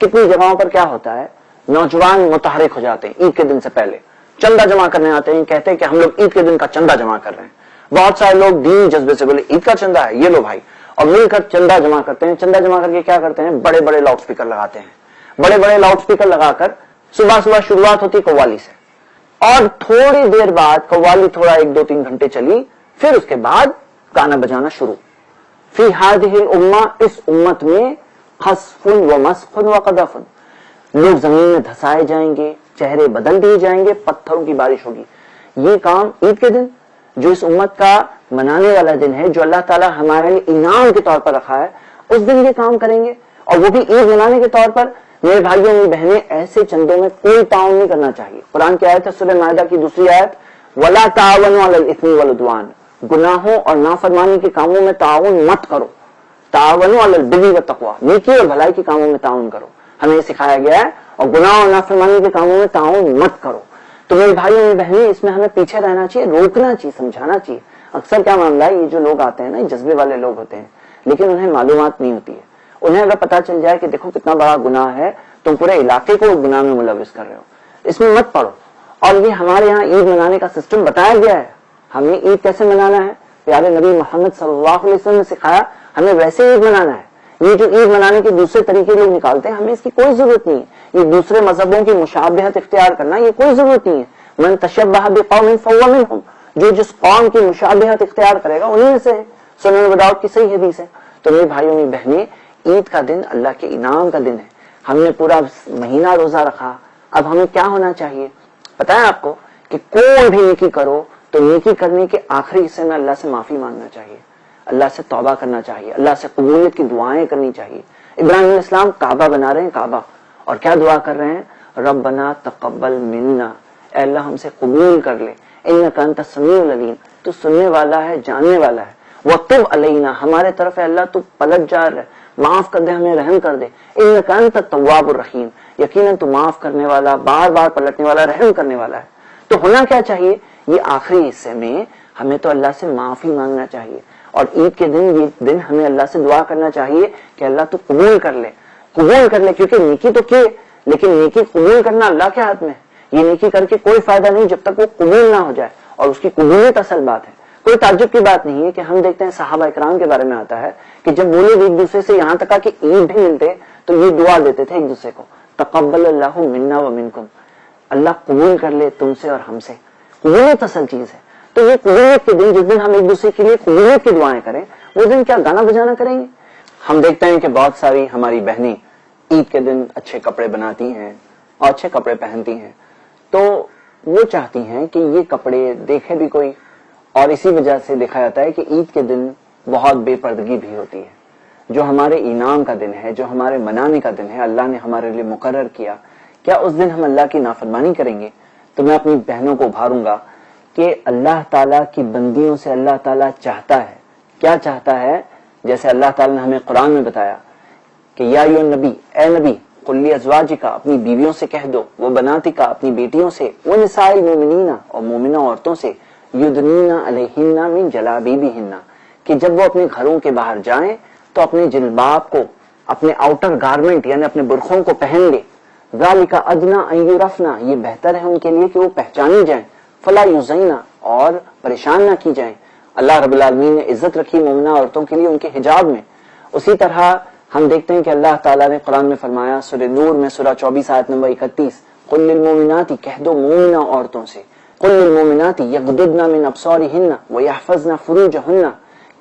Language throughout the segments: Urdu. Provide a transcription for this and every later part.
کتنی جگہوں پر کیا ہوتا ہے، نوجوان متحرک ہو جاتے ہیں عید کے دن سے پہلے، چندہ جمع کرنے آتے ہیں، کہتے ہیں کہ ہم لوگ عید کے دن کا چندہ جمع کر رہے ہیں۔ بہت سارے لوگ دین جذبے سے بولے عید کا چندہ ہے، یہ لو بھائی، اور مل کر چندہ جمع کرتے ہیں۔ چندہ جمع کر کے کیا کرتے ہیں، بڑے بڑے لاؤڈ سپیکر لگاتے ہیں، بڑے بڑے لاؤڈ سپیکر لگا کر صبح صبح شروعات ہوتی قوالی سے، اور تھوڑی دیر بعد قوالی تھوڑا 1-2-3 گھنٹے چلی، پھر اس کے بعد گانا بجانا شروع۔ فی ہذہ الامہ، اس امت میں خسف و مسخ و قذف، لوگ زمین میں دھسائے جائیں گے، چہرے بدل دیے جائیں گے، پتھروں کی بارش ہوگی۔ یہ کام عید کے دن جو اس امت کا منانے والا دن ہے، جو اللہ تعالیٰ ہمارے لیے انعام کے طور پر رکھا ہے، اس دن یہ کام کریں گے، اور وہ بھی عید منانے کے طور پر۔ میرے بھائیوں میری بہنیں، ایسے چندوں میں کوئی تعاون نہیں کرنا چاہیے۔ قرآن کی آیت ہے سورہ مائدہ کی دوسری آیت، وَلَا تَعَاوَنُوا عَلَى الْإِثْمِ وَالْعُدْوَانِ، گناہوں اور نافرمانی کے کاموں میں تعاون مت کرو۔ تعاونوا علی البر والتقوی، نیکی اور بھلائی کے کاموں میں تعاون کرو، ہمیں یہ سکھایا گیا ہے، اور گناہ اور نافرمانی کے کاموں میں تعاون مت کرو۔ تو میرے بھائیوں میری بہنیں، اس میں ہمیں پیچھے رہنا چاہیے، روکنا چاہیے، سمجھانا چاہیے۔ اکثر کیا معاملہ ہے، یہ جو لوگ آتے ہیں نا، جذبے والے لوگ ہوتے ہیں، لیکن انہیں معلومات نہیں ہوتی ہے۔ انہیں اگر پتا چل جائے کہ دیکھو کتنا بڑا گناہ ہے، تم پورے علاقے کو گناہ میں ملوث کر رہے ہو، اس میں مت پڑو۔ اور یہ ہمارے یہاں عید منانے کا سسٹم بتایا گیا ہے، ہمیں عید کیسے منانا ہے، پیارے نبی محمد صلی اللہ علیہ وسلم نے سکھایا، ہمیں ویسے عید منانا ہے۔ یہ جو عید منانے کے دوسرے طریقے لوگ نکالتے ہیں، ہمیں اس کی کوئی ضرورت نہیں ہے۔ یہ دوسرے مذہبوں کی مشابہت اختیار کرنا، یہ کوئی ضرورت نہیں ہے۔ من تشبہ بقوم فہو منہم، جو جس قوم کی مشابہت اختیار کرے گا انہیں سے ہے۔ سنن ابو داؤد کی صحیح حدیث ہے۔ تو میرے بھائیوں میری بہنیں، عید کا دن اللہ کے انعام کا دن ہے۔ ہم نے پورا مہینہ روزہ رکھا، اب ہمیں کیا ہونا چاہیے پتا ہے آپ کو، کہ کوئی بھی نیکی کرو تو نیکی کرنے کے آخری حصے میں اللہ سے معافی مانگنا چاہیے، اللہ سے توبہ کرنا چاہیے، اللہ سے قبولیت کی دعائیں کرنی چاہیے۔ ابراہیم علیہ السلام کعبہ بنا رہے ہیں، کعبہ، اور کیا دعا کر رہے ہیں، ربنا تقبل منا، اے اللہ ہم سے قبول کر لے، انک انت السمیع العلیم، تو سننے والا ہے، جاننے والا ہے، وتب علینا، ہمارے طرف ہے اللہ تو پلٹ جا رہا ہے، معاف کر دے، ہمیں رحم کر دے، انک انت التواب الرحیم، یقیناً تو معاف کرنے والا، بار بار پلٹنے والا، رحم کرنے والا ہے۔ تو ہونا کیا چاہیے، یہ آخری حصے میں ہمیں تو اللہ سے معافی مانگنا چاہیے، اور عید کے دن یہ دن ہمیں اللہ سے دعا کرنا چاہیے کہ اللہ تو قبول کر لے، قبول کر لے، کیونکہ نیکی تو کی، لیکن نیکی قبول کرنا اللہ کے ہاتھ میں ہے۔ یہ نیکی کر کے کوئی فائدہ نہیں جب تک وہ قبول نہ ہو جائے، اور اس کی قبولیت اصل بات ہے۔ کوئی تعجب کی بات نہیں ہے کہ ہم دیکھتے ہیں صحابہ اکرام کے بارے میں آتا ہے کہ جب وہ لوگ ایک دوسرے سے یہاں تک کہ عید بھی ملتے تو یہ دعا دیتے تھے ایک دوسرے کو، تقبل اللہ منا و منکم، اللہ قبول کر لے تم سے اور ہم سے۔ قبولیت اصل چیز ہے۔ تو یہ قبولیت کے دن، جس دن ہم ایک دوسرے کے لیے قبولیت کی دعائیں کریں، وہ دن کیا گانا بجانا کریں گے؟ ہم دیکھتے ہیں کہ بہت ساری ہماری بہنیں عید کے دن اچھے کپڑے بناتی ہیں اور اچھے کپڑے پہنتی ہیں، تو وہ چاہتی ہیں کہ یہ کپڑے دیکھے بھی کوئی، اور اسی وجہ سے دیکھا جاتا ہے کہ عید کے دن بہت بے پردگی بھی ہوتی ہے۔ جو ہمارے انعام کا دن ہے، جو ہمارے منانے کا دن ہے، اللہ نے ہمارے لیے مقرر کیا، کیا اس دن ہم اللہ کی نافرمانی کریں گے؟ تو میں اپنی بہنوں کو ابھاروں گا کہ اللہ تعالیٰ کی بندیوں سے اللہ تعالیٰ چاہتا ہے، کیا چاہتا ہے؟ جیسے اللہ تعالیٰ نے ہمیں قرآن میں بتایا کہ یا ایھا النبی، اے نبی، قل لازواجک، اپنی بیویوں سے کہہ دو، وہ بناتک، اپنی بیٹیوں سے، ونساء المؤمنین، اور مومنہ عورتوں سے، یدنین علیہن من جلابیبہن، کہ جب وہ اپنے گھروں کے باہر جائیں تو اپنے جلباب کو، اپنے آؤٹر گارمنٹ یعنی اپنے برقعوں کو پہن لے، ذالک ادنی ان یعرفن، یہ بہتر ہے ان کے لیے کہ وہ پہچانی جائیں، فلا یؤذین، اور پریشان نہ کی جائیں۔ اللہ رب العالمین نے عزت رکھی مومنہ عورتوں کے لیے ان کے حجاب میں۔ اسی طرح ہم دیکھتے ہیں کہ اللہ تعالیٰ نے قرآن میں فرمایا سورہ نور میں سورہ 24 آیت نمبر 31، قل للمؤمنات، کہہ دو مومنہ عورتوں سے، قل للمؤمنات یغضضن من ابصارہن ویحفظن فروجہن،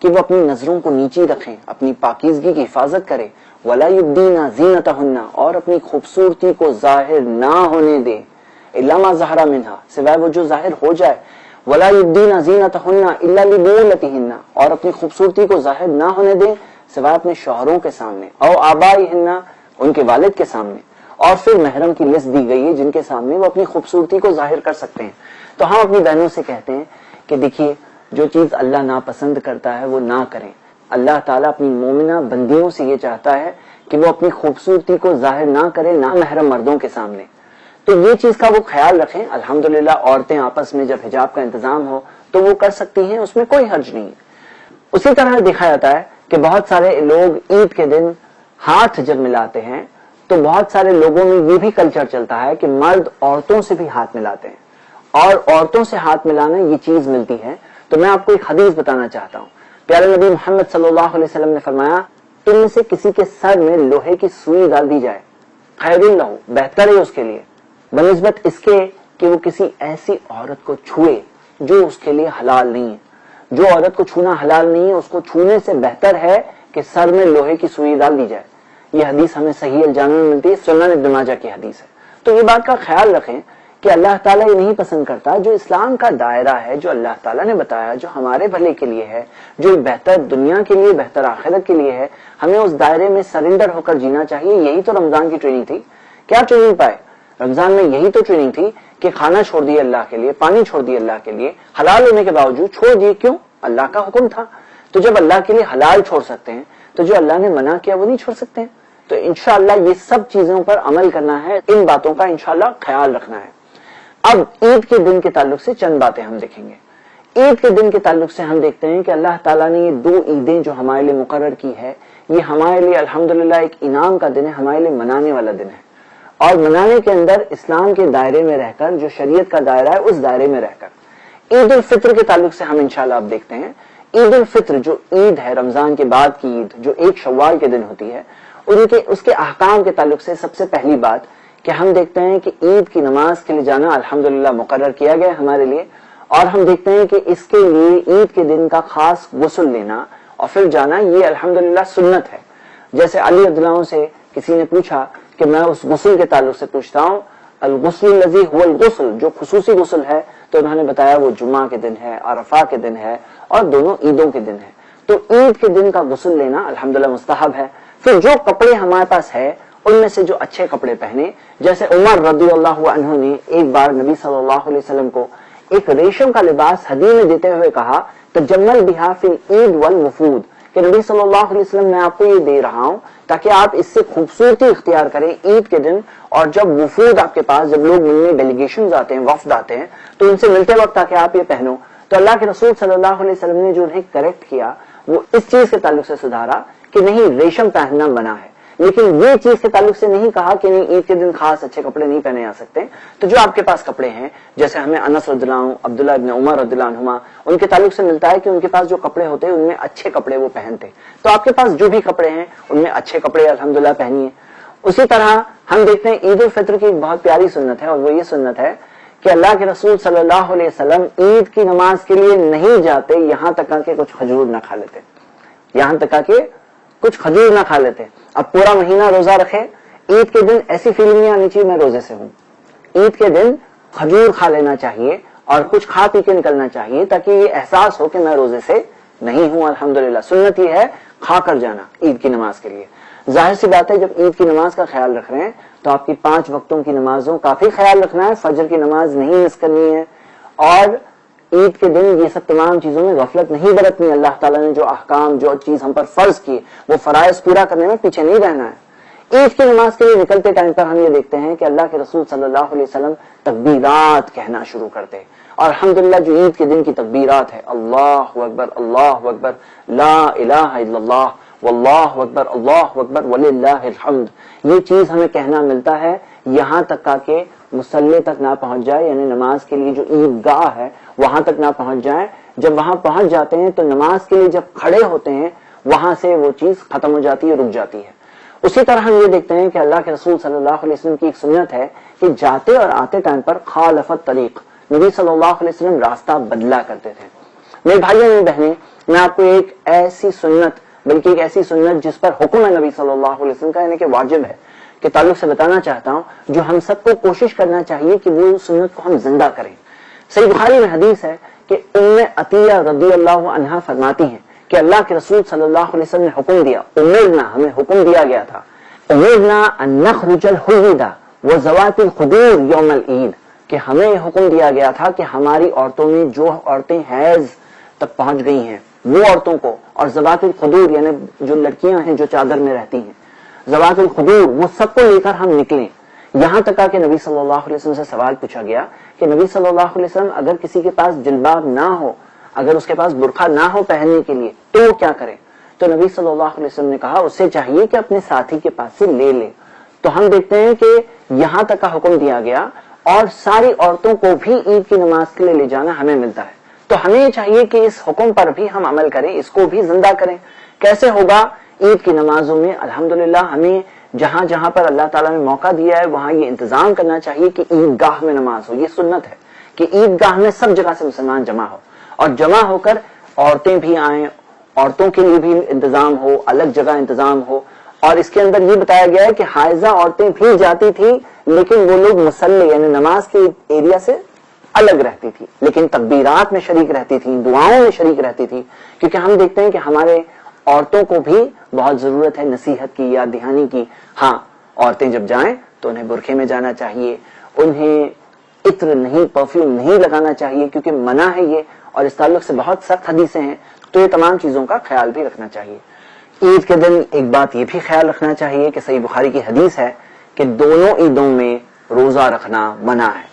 کہ وہ اپنی نظروں کو نیچی رکھیں، اپنی پاکیزگی کی حفاظت کریں، ولا یبدین زینتہن، اور اپنی خوبصورتی کو ظاہر نہ ہونے دیں، الا ما ظہر منہا، سوائے وہ جو ظاہر ہو جائے، ولا یبدین زینتہن الا لبعولتہن، اور اپنی خوبصورتی کو ظاہر نہ ہونے دیں سوائے اپنے شوہروں کے سامنے، او آبائہن، ان کے والد کے سامنے، اور پھر محرم کی لسٹ دی گئی ہے جن کے سامنے وہ اپنی خوبصورتی کو ظاہر کر سکتے ہیں۔ تو ہم اپنی بہنوں سے کہتے ہیں کہ دیکھیے جو چیز اللہ ناپسند کرتا ہے وہ نہ کریں۔ اللہ تعالیٰ اپنی مومنہ بندیوں سے یہ چاہتا ہے کہ وہ اپنی خوبصورتی کو ظاہر نہ کرے، نہ محرم مردوں کے سامنے۔ تو یہ چیز کا وہ خیال رکھیں۔ الحمدللہ عورتیں آپس میں جب حجاب کا انتظام ہو تو وہ کر سکتی ہیں، اس میں کوئی حرج نہیں ہے۔ اسی طرح دیکھا جاتا ہے کہ بہت سارے لوگ عید کے دن ہاتھ جب ملاتے ہیں تو بہت سارے لوگوں میں یہ بھی کلچر چلتا ہے کہ مرد عورتوں سے بھی ہاتھ ملاتے ہیں اور عورتوں سے ہاتھ ملانا یہ چیز ملتی ہے. تو میں آپ کو ایک حدیث بتانا چاہتا ہوں. پیارے نبی محمد صلی اللہ علیہ وسلم نے فرمایا تم میں سے کسی کے سر میں لوہے کی سوئی ڈال دی جائے خیر اللہ، بہتر ہے اس کے لیے، بنسبت اس کے کہ وہ کسی ایسی عورت کو چھوئے جو اس کے لیے حلال نہیں ہے. جو عورت کو چھونا حلال نہیں ہے اس کو چھونے سے بہتر ہے کہ سر میں لوہے کی سوئی ڈال دی جائے. یہ حدیث ہمیں صحیح الجامع میں ملتی ہے، سنن ابن ماجہ کی حدیث ہے. تو یہ بات کا خیال رکھیں کہ اللہ تعالیٰ یہ نہیں پسند کرتا جو اسلام کا دائرہ ہے، جو اللہ تعالیٰ نے بتایا، جو ہمارے بھلے کے لیے ہے، جو بہتر دنیا کے لیے بہتر آخرت کے لیے ہے، ہمیں اس دائرے میں سرنڈر ہو کر جینا چاہیے. یہی تو رمضان کی ٹریننگ تھی. کیا ٹریننگ پائے رمضان میں؟ یہی تو ٹریننگ تھی کہ کھانا چھوڑ دیے اللہ کے لیے، پانی چھوڑ دیے اللہ کے لیے، حلال ہونے کے باوجود چھوڑ دیے. کیوں؟ اللہ کا حکم تھا. تو جب اللہ کے لیے حلال چھوڑ سکتے ہیں تو جو اللہ نے منع کیا وہ نہیں چھوڑ سکتے ہیں. تو انشاءاللہ یہ سب چیزوں پر عمل کرنا ہے، ان باتوں کا انشاءاللہ خیال رکھنا ہے. اب عید کے دن کے تعلق سے چند باتیں ہم دیکھیں گے. عید کے دن کے تعلق سے ہم دیکھتے ہیں کہ اللہ تعالیٰ نے یہ 2 عیدیں جو ہمارے لیے مقرر کی ہے، یہ ہمارے لیے الحمدللہ ایک انعام کا دن ہے، ہمارے لیے منانے والا دن ہے. اور منانے کے اندر اسلام کے دائرے میں رہ کر، جو شریعت کا دائرہ ہے اس دائرے میں رہ کر. عید الفطر کے تعلق سے ہم انشاءاللہ اب دیکھتے ہیں. عید الفطر جو عید ہے رمضان کے بعد کی عید، جو 1 شوال کے دن ہوتی ہے، اس کے احکام کے تعلق سے سب سے پہلی بات کہ ہم دیکھتے ہیں کہ عید کی نماز کے لیے جانا الحمدللہ مقرر کیا گیا ہمارے لیے. اور ہم دیکھتے ہیں کہ اس کے لیے عید کے دن کا خاص غسل لینا اور پھر جانا یہ الحمدللہ سنت ہے. جیسے علی رضی اللہ عنہ سے کسی نے پوچھا کہ میں اس غسل کے تعلق سے پوچھتا ہوں، الغسل الذی هو الغسل، جو خصوصی غسل ہے، تو انہوں نے بتایا وہ جمعہ کے دن ہے، عرفہ کے دن ہے اور دونوں عیدوں کے دن ہے. تو عید کے دن کا غسل لینا الحمدللہ مستحب ہے. پھر جو کپڑے ہمارے پاس ہے ان میں سے جو اچھے کپڑے پہنے، جیسے عمر رضی اللہ عنہ نے ایک بار نبی صلی اللہ علیہ وسلم کو ایک ریشم کا لباس ہدیے میں دیتے ہوئے کہا تجمل بہا فی العید والوفود، کہ نبی صلی اللہ علیہ وسلم میں آپ کو یہ دے رہا ہوں تاکہ آپ اس سے خوبصورتی اختیار کریں عید کے دن. اور جب وفود آپ کے پاس، جب لوگ ملنے ڈیلیگیشنز آتے ہیں، وفد آتے ہیں، تو ان سے ملتے وقت تاکہ آپ یہ پہنو. تو اللہ کے رسول صلی اللہ علیہ وسلم نے جو انہیں کریکٹ کیا وہ اس چیز کے تعلق سے سدھارا کہ نہیں، ریشم پہننا منع ہے، لیکن یہ چیز کے تعلق سے نہیں کہا کہ نہیں عید کے دن خاص اچھے کپڑے نہیں پہنے جا سکتے. تو جو آپ کے پاس کپڑے ہیں، جیسے ہمیں انس رضی اللہ عنہ، عبداللہ ابن عمر رضی اللہ عنہما، ان کے تعلق سے ملتا ہے کہ ان کے پاس جو کپڑے ہوتے ہیں ان میں اچھے کپڑے وہ پہنتے. تو آپ کے پاس جو بھی کپڑے ہیں ان میں اچھے کپڑے الحمدللہ پہنیے. اسی طرح ہم دیکھتے ہیں عید الفطر کی ایک بہت پیاری سنت ہے، اور وہ یہ سنت ہے کہ اللہ کے رسول صلی اللہ علیہ وسلم عید کی نماز کے لیے نہیں جاتے یہاں تک کہ کچھ کھجور نہ کھا لیتے، یہاں تک کہ کچھ کھجور نہ کھا لیتے. اب پورا مہینہ روزہ رکھے، عید کے دن ایسی فیلنگ نہیں آنی چاہیے میں روزے سے ہوں. عید کے دن کھجور کھا لینا چاہیے اور کچھ کھا پی کے نکلنا چاہیے تاکہ یہ احساس ہو کہ میں روزے سے نہیں ہوں. الحمدللہ سنت یہ ہے کھا کر جانا عید کی نماز کے لیے. ظاہر سی بات ہے جب عید کی نماز کا خیال رکھ رہے ہیں تو آپ کی 5 وقتوں کی نمازوں کا بھی خیال رکھنا ہے. فجر کی نماز نہیں مس کرنی ہے اور عید کے دن یہ سب تمام چیزوں میں غفلت نہیں برتنی. اللہ تعالیٰ نے جو احکام، جو چیز ہم پر فرض کی، وہ فرائض پورا کرنے میں پیچھے نہیں رہنا ہے. عید کی نماز کے لیے نکلتے ٹائم پر ہم یہ دیکھتے ہیں کہ اللہ کے رسول صلی اللہ علیہ وسلم تکبیرات کہنا شروع کرتے. اور الحمدللہ جو عید کے دن کی تکبیرات ہے، اللہ اکبر لا الہ الا اللہ واللہ اکبر اللہ اکبر وللہ الحمد، یہ چیز ہمیں کہنا ملتا ہے یہاں تک کہ مصلی تک نہ پہنچ جائے، یعنی نماز کے لیے جو عید گاہ ہے وہاں تک نہ پہنچ جائیں. جب وہاں پہنچ جاتے ہیں تو نماز کے لیے جب کھڑے ہوتے ہیں وہاں سے وہ چیز ختم ہو جاتی ہے، رک جاتی ہے. اسی طرح ہم یہ دیکھتے ہیں کہ اللہ کے رسول صلی اللہ علیہ وسلم کی ایک سنت ہے کہ جاتے اور آتے ٹائم پر خالفت طریق، نبی صلی اللہ علیہ وسلم راستہ بدلا کرتے تھے. میرے بھائیوں میری بہنیں، میں آپ کو ایک ایسی سنت، بلکہ ایک ایسی سنت جس پر حکم ہے نبی صلی اللہ علیہ وسلم کا، یعنی کہ واجب ہے، کے تعلق سے بتانا چاہتا ہوں، جو ہم سب کو کوشش کرنا چاہیے کہ وہ سنت کو ہم زندہ کریں. صحیح بخاری میں حدیث ہے کہ ام عطیہ رضی اللہ عنہا فرماتی ہیں کہ اللہ کے رسول صلی اللہ علیہ وسلم نے حکم دیا، امرنا، ہمیں حکم دیا گیا تھا، امرنا ان نخرج الحیض وذوات الخدور یوم العید، کہ ہمیں حکم دیا گیا تھا کہ ہماری عورتوں میں جو عورتیں حیض تک پہنچ گئی ہیں وہ عورتوں کو، اور ذوات الخدور یعنی جو لڑکیاں ہیں جو چادر میں رہتی ہیں، ذوات الخدور، وہ سب کو لے کر ہم نکلیں. یہاں تک کہ نبی صلی اللہ علیہ وسلم سے سوال پوچھا گیا کہ نبی صلی اللہ علیہ وسلم اگر کسی کے پاس جلباب نہ ہو، اگر اس کے پاس برقع نہ ہو پہننے کے لیے تو وہ کیا کرے؟ تو نبی صلی اللہ علیہ وسلم نے کہا اسے چاہیے کہ اپنے ساتھی کے پاس سے لے لے. تو ہم دیکھتے ہیں کہ یہاں تک کا حکم دیا گیا اور ساری عورتوں کو بھی عید کی نماز کے لیے لے جانا ہمیں ملتا ہے. تو ہمیں چاہیے کہ اس حکم پر بھی ہم عمل کریں, اس کو بھی زندہ کریں. کیسے ہوگا؟ عید کی نمازوں میں الحمدللہ ہمیں جہاں جہاں پر اللہ تعالیٰ نے موقع دیا ہے وہاں یہ انتظام کرنا چاہیے کہ عید گاہ میں نماز ہو. یہ سنت ہے کہ عید گاہ میں سب جگہ سے مسلمان جمع ہو, اور جمع ہو کر عورتیں بھی آئیں, عورتوں کے لیے بھی انتظام ہو, الگ جگہ انتظام ہو. اور اس کے اندر یہ بتایا گیا ہے کہ حائضہ عورتیں بھی جاتی تھی لیکن وہ لوگ مصلی یعنی نماز کے ایریا سے الگ رہتی تھی, لیکن تکبیرات میں شریک رہتی تھی, دعاؤں میں شریک رہتی تھی. کیونکہ ہم دیکھتے ہیں کہ ہمارے عورتوں کو بھی بہت ضرورت ہے نصیحت کی, یاد دہانی کی. ہاں, عورتیں جب جائیں تو انہیں برقعے میں جانا چاہیے, انہیں عطر نہیں, پرفیوم نہیں لگانا چاہیے کیونکہ منع ہے یہ, اور اس تعلق سے بہت سخت حدیثیں ہیں. تو یہ تمام چیزوں کا خیال بھی رکھنا چاہیے. عید کے دن ایک بات یہ بھی خیال رکھنا چاہیے کہ صحیح بخاری کی حدیث ہے کہ دونوں عیدوں میں روزہ رکھنا منع ہے.